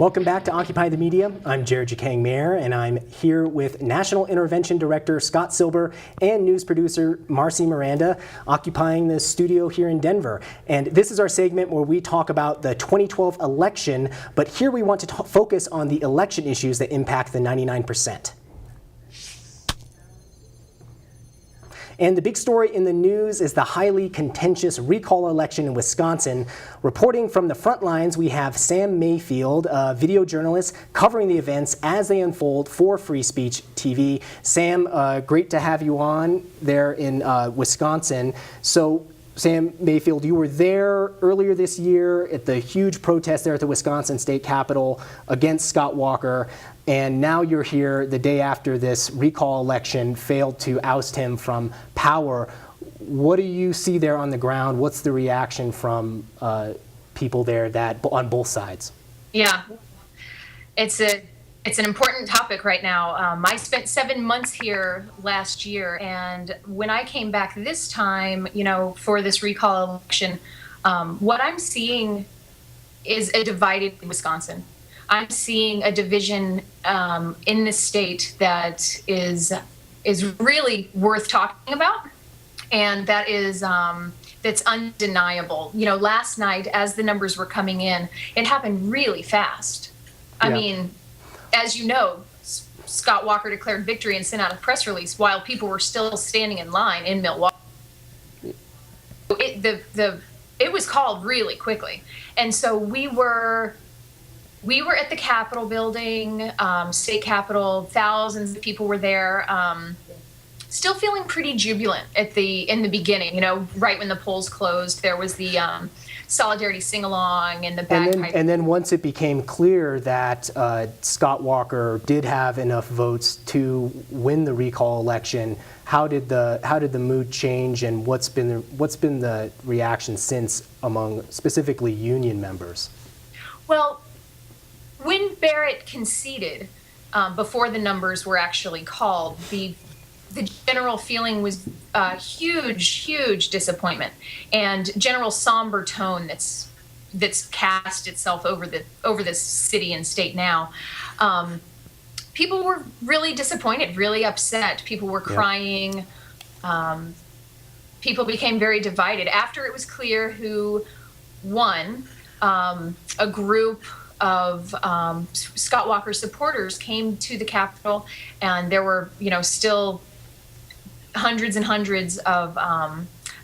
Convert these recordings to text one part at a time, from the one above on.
Welcome back to Occupy the Media. I'm Jared Jakang Mayer, and I'm here with National Intervention Director Scott Silber and news producer Marcy Miranda, occupying the studio here in Denver. And this is our segment where we talk about the 2012 election, but here we want to focus on the election issues that impact the 99%. And the big story in the news is the highly contentious recall election in Wisconsin. Reporting from the front lines, we have Sam Mayfield, a video journalist covering the events as they unfold for Free Speech TV. Sam, great to have you on there in Wisconsin. So, Sam Mayfield, you were there earlier this year at the huge protest there at the Wisconsin State Capitol against Scott Walker, and now you're here the day after this recall election failed to oust him from power. What do you see there on the ground? What's the reaction from people there that on both sides? Yeah, it's an important topic right now. I spent 7 months here last year, and when I came back this time, for this recall election, what I'm seeing is a divided Wisconsin. I'm seeing a division in this state that is really worth talking about, and that is that's undeniable. Last night, as the numbers were coming in, it happened really fast. I mean, as you know, Scott Walker declared victory and sent out a press release while people were still standing in line in Milwaukee. It was called really quickly, and so we were at the Capitol building, state capitol. Thousands of people were there, still feeling pretty jubilant in the beginning. Right when the polls closed, there was the solidarity sing-along and the bagpipe. And then once it became clear that Scott Walker did have enough votes to win the recall election, how did the mood change, and what's been the reaction since among specifically union members? Well, when Barrett conceded, before the numbers were actually called, the general feeling was huge disappointment and general somber tone that's cast itself over this city and state now. People were really disappointed, really upset. People were crying. People became very divided after it was clear who won. A group of Scott Walker supporters came to the Capitol, and there were, still hundreds and hundreds of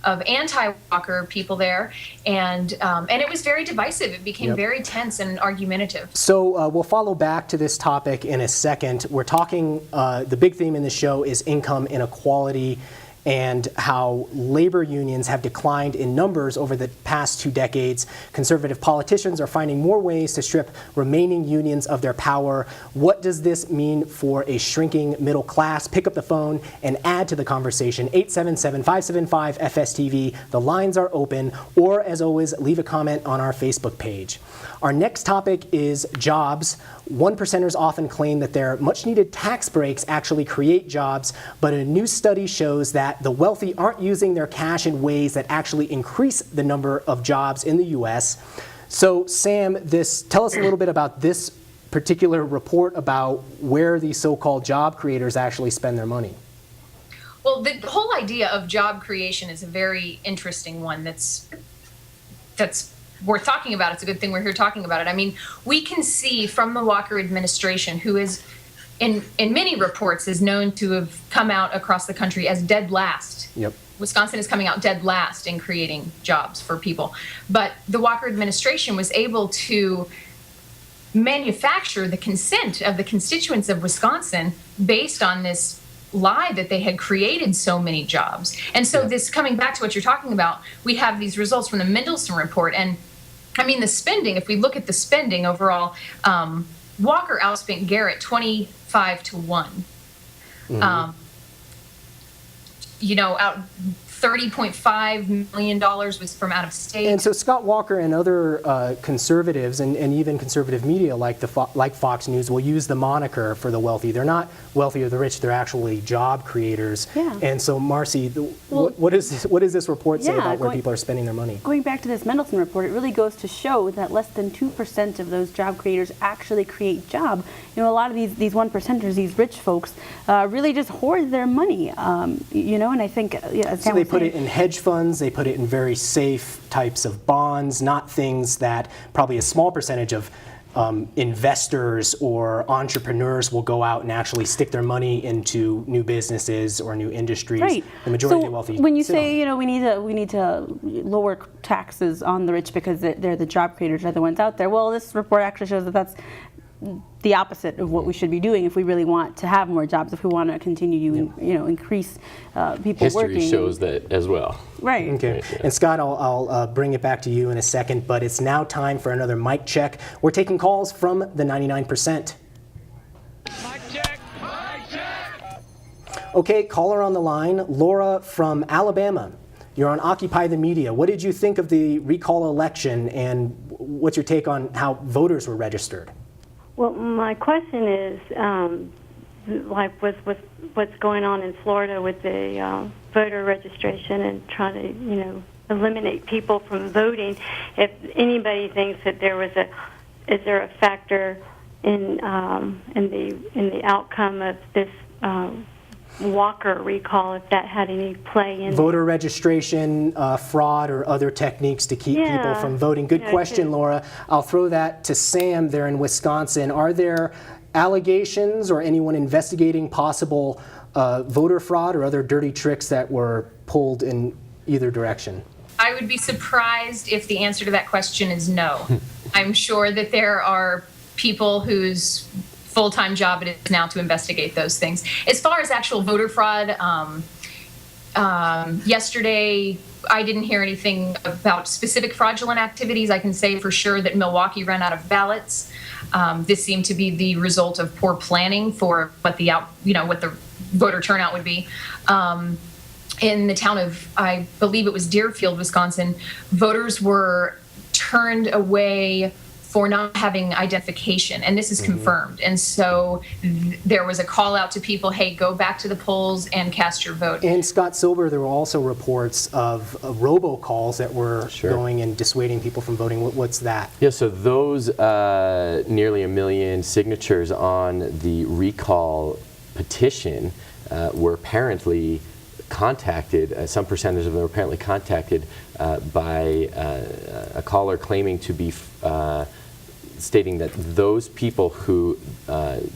anti-Walker people there, and it was very divisive. It became very tense and argumentative. So we'll follow back to this topic in a second. We're talking, the big theme in the show is income inequality and how labor unions have declined in numbers over the past 2 decades. Conservative politicians are finding more ways to strip remaining unions of their power. What does this mean for a shrinking middle class? Pick up the phone and add to the conversation. 877-575-FSTV. The lines are open, or as always, leave a comment on our Facebook page. Our next topic is jobs. One percenters often claim that their much-needed tax breaks actually create jobs, but a new study shows that the wealthy aren't using their cash in ways that actually increase the number of jobs in the U.S. So, Sam, tell us a little bit about this particular report about where these so-called job creators actually spend their money. Well, the whole idea of job creation is a very interesting one that's worth talking about. It's a good thing we're here talking about it. I mean, we can see from the Walker administration, who is in many reports is known to have come out across the country as dead last. Yep. Wisconsin is coming out dead last in creating jobs for people. But the Walker administration was able to manufacture the consent of the constituents of Wisconsin based on this lie that they had created so many jobs. And so this, coming back to what you're talking about, we have these results from the Mendelson report. And I mean, the spending, if we look at the spending overall, Walker outspent Garrett 25-1. Out 30 $30.5 million was from out of state. And so Scott Walker and other conservatives and even conservative media like Fox News will use the moniker for the wealthy. They're not wealthy or the rich, they're actually job creators. Yeah. And so Marcy, what does this report say about where people are spending their money? Going back to this Mendelson report, it really goes to show that less than 2% of those job creators actually create job. You know, a lot of these one percenters, these rich folks, really just hoard their money. You know, and I think So they put it in hedge funds, they put it in very safe types of bonds, not things that probably a small percentage of investors or entrepreneurs will go out and actually stick their money into new businesses or new industries. Right. The majority so of the wealthy. When you say, you know, we need to lower taxes on the rich because they're the job creators, they're the ones out there. Well, this report actually shows that that's the opposite of what we should be doing if we really want to have more jobs, if we want to continue to increase people working. History shows that as well. Right. Okay. Right, yeah. And Scott, I'll bring it back to you in a second, but it's now time for another mic check. We're taking calls from the 99%. Mic check. Mic check. Okay, caller on the line, Laura from Alabama. You're on Occupy the Media. What did you think of the recall election, and what's your take on how voters were registered? Well, my question is, like with what's going on in Florida with the voter registration and trying to, eliminate people from voting. If anybody thinks that is there a factor in the outcome of this Walker recall, if that had any play in voter registration, fraud, or other techniques to keep people from voting? Good question, Laura. I'll throw that to Sam there in Wisconsin. Are there allegations or anyone investigating possible voter fraud or other dirty tricks that were pulled in either direction? I would be surprised if the answer to that question is no. I'm sure that there are people whose full-time job it is now to investigate those things. As far as actual voter fraud, yesterday I didn't hear anything about specific fraudulent activities. I can say for sure that Milwaukee ran out of ballots. This seemed to be the result of poor planning for what the voter turnout would be. In the town of, I believe it was Deerfield, Wisconsin, voters were turned away for not having identification, and this is confirmed. And so there was a call out to people, hey, go back to the polls and cast your vote. And Scott Silber, there were also reports of robocalls that were going and dissuading people from voting. What's that? Yeah, so those nearly 1 million signatures on the recall petition were apparently contacted, some percentage of them were apparently contacted by a caller claiming to be stating that those people who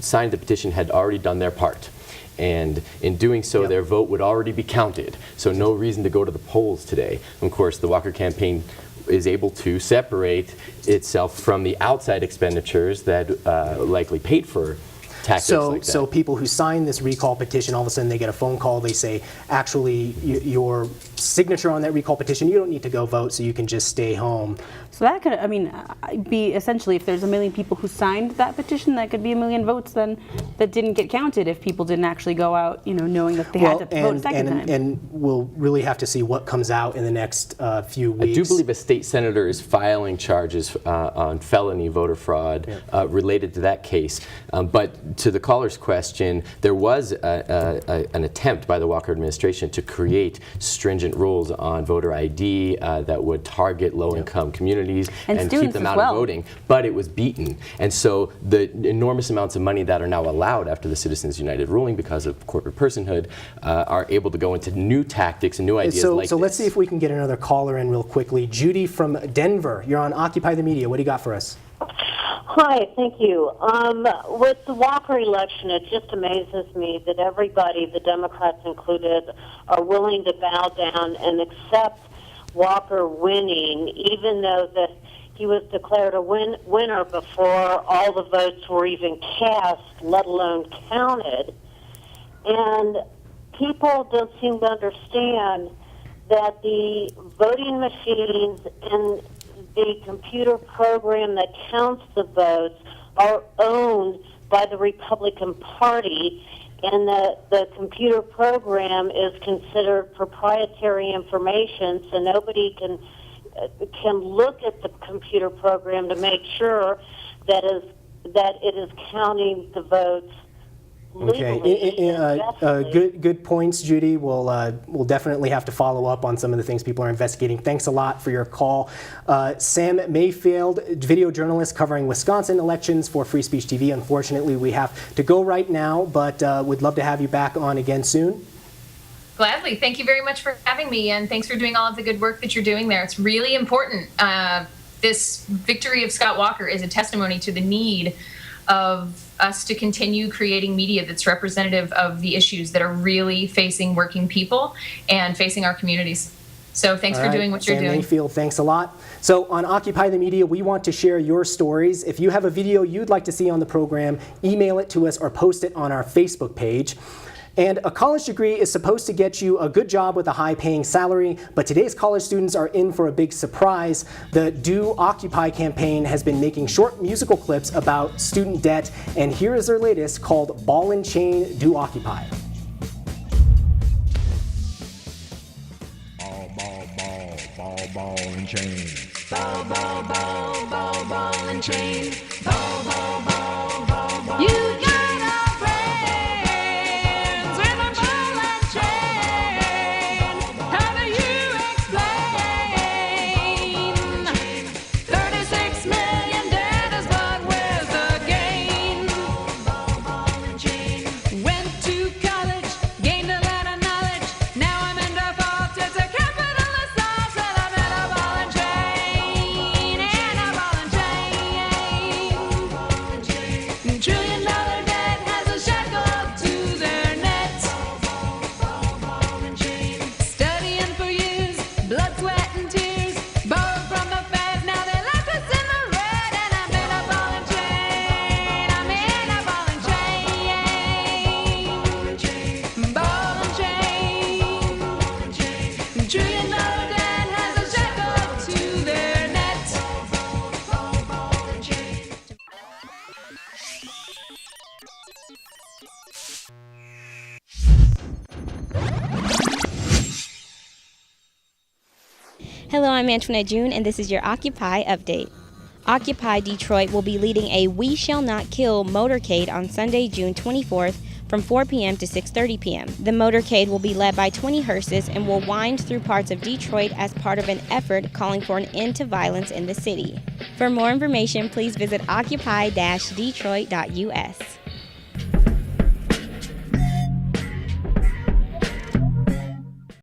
signed the petition had already done their part. And in doing so, their vote would already be counted. So no reason to go to the polls today. Of course, the Walker campaign is able to separate itself from the outside expenditures that likely paid for tactics like that. So people who sign this recall petition, all of a sudden they get a phone call, they say, actually, your signature on that recall petition, you don't need to go vote, so you can just stay home. So that could, be essentially, if there's 1 million people who signed that petition, that could be 1 million votes then that didn't get counted if people didn't actually go out, knowing that they had to vote a second time. And we'll really have to see what comes out in the next few weeks. I do believe a state senator is filing charges on felony voter fraud related to that case. But to the caller's question, there was an attempt by the Walker administration to create stringent rules on voter ID that would target low-income communities and keep them out of voting, but it was beaten. And so the enormous amounts of money that are now allowed after the Citizens United ruling because of corporate personhood are able to go into new tactics and new ideas like this. So let's see if we can get another caller in real quickly. Judy from Denver, you're on Occupy the Media. What do you got for us? Hi, thank you. With the Walker election, it just amazes me that everybody, the Democrats included, are willing to bow down and accept Walker winning, even though that he was declared a winner before all the votes were even cast, let alone counted. And people don't seem to understand that the voting machines and the computer program that counts the votes are owned by the Republican Party, and the computer program is considered proprietary information, so nobody can look at the computer program to make sure that it is counting the votes legally. Okay, good points, Judy. We'll definitely have to follow up on some of the things people are investigating. Thanks a lot for your call. Sam Mayfield, video journalist covering Wisconsin elections for Free Speech TV. Unfortunately, we have to go right now, but we'd love to have you back on again soon. Gladly. Thank you very much for having me, and thanks for doing all of the good work that you're doing there. It's really important. This victory of Scott Walker is a testimony to the need of us to continue creating media that's representative of the issues that are really facing working people and facing our communities. So thanks for doing what you're Sam doing. Mayfield, thanks a lot. So on Occupy the Media, we want to share your stories. If you have a video you'd like to see on the program, email it to us or post it on our Facebook page. And a college degree is supposed to get you a good job with a high-paying salary, but today's college students are in for a big surprise. The Do Occupy campaign has been making short musical clips about student debt, and here is their latest called Ball and Chain Do Occupy. Ball, ball, ball, ball, ball and chain. Ball, ball, ball, ball, ball and chain. Ball, ball, ball, ball, ball. You got a friends with a ball and chain. How do you explain? 36 million debtors, but where's the gain? Went to college, gained a lot of knowledge. Now I'm in default. It's a capitalist law. Said I'm in a ball and chain. In a ball and chain. $1 trillion debt has a shackle to their neck. Studying for years, blood, sweat, and tears. Borrowed from the Fed, now they left us in the red. And I'm in a ball and chain. I'm in a ball and chain. Ball and chain. $1 trillion debt has a shackle to their net. Hello, I'm Antoinette June, and this is your Occupy update. Occupy Detroit will be leading a We Shall Not Kill motorcade on Sunday, June 24th from 4 p.m. to 6:30 p.m. The motorcade will be led by 20 hearses and will wind through parts of Detroit as part of an effort calling for an end to violence in the city. For more information, please visit occupy-detroit.us.